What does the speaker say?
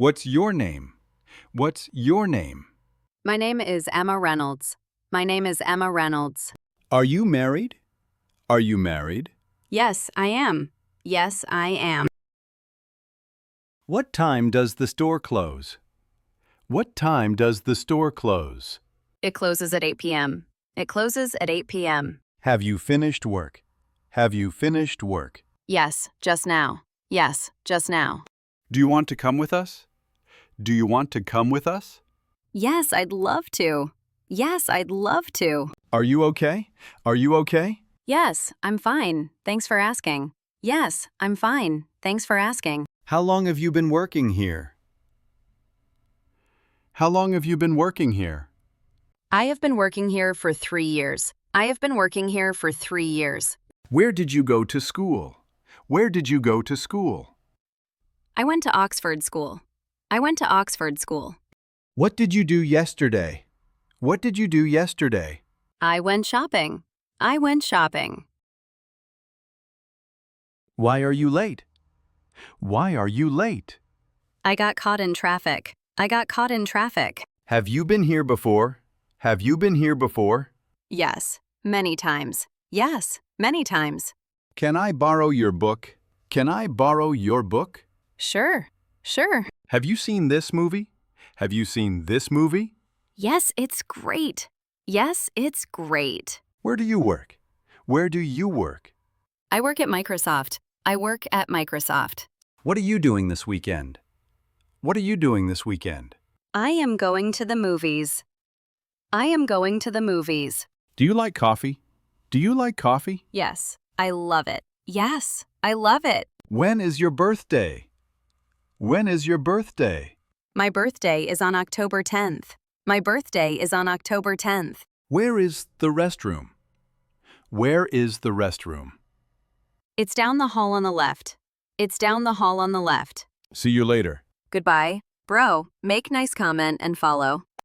What's your name? What's your name? My name is Emma Reynolds. My name is Emma Reynolds. Are you married? Are you married? Yes, I am. Yes, I am. What time does the store close? What time does the store close? It closes at 8 p.m. It closes at 8 p.m. Have you finished work? Have you finished work? Yes, just now. Yes, just now. Do you want to come with us? Do you want to come with us? Yes, I'd love to. Yes, I'd love to. Are you okay? Are you okay? Yes, I'm fine. Thanks for asking. Yes, I'm fine. Thanks for asking. How long have you been working here? How long have you been working here? I have been working here for 3 years. I have been working here for 3 years. Where did you go to school? Where did you go to school? I went to Oxford School. I went to Oxford School. What did you do yesterday? What did you do yesterday? I went shopping. I went shopping. Why are you late? Why are you late? I got caught in traffic. I got caught in traffic. Have you been here before? Have you been here before? Yes, many times. Yes, many times. Can I borrow your book? Can I borrow your book? Sure, sure. Have you seen this movie? Have you seen this movie? Yes, it's great. Yes, it's great. Where do you work? Where do you work? I work at Microsoft. I work at Microsoft. What are you doing this weekend? What are you doing this weekend? I am going to the movies. I am going to the movies. Do you like coffee? Do you like coffee? Yes, I love it. Yes, I love it. When is your birthday? When is your birthday? My birthday is on October 10th. My birthday is on October 10th. Where is the restroom? Where is the restroom? It's down the hall on the left. It's down the hall on the left. See you later. Goodbye. Bro, make nice comment and follow.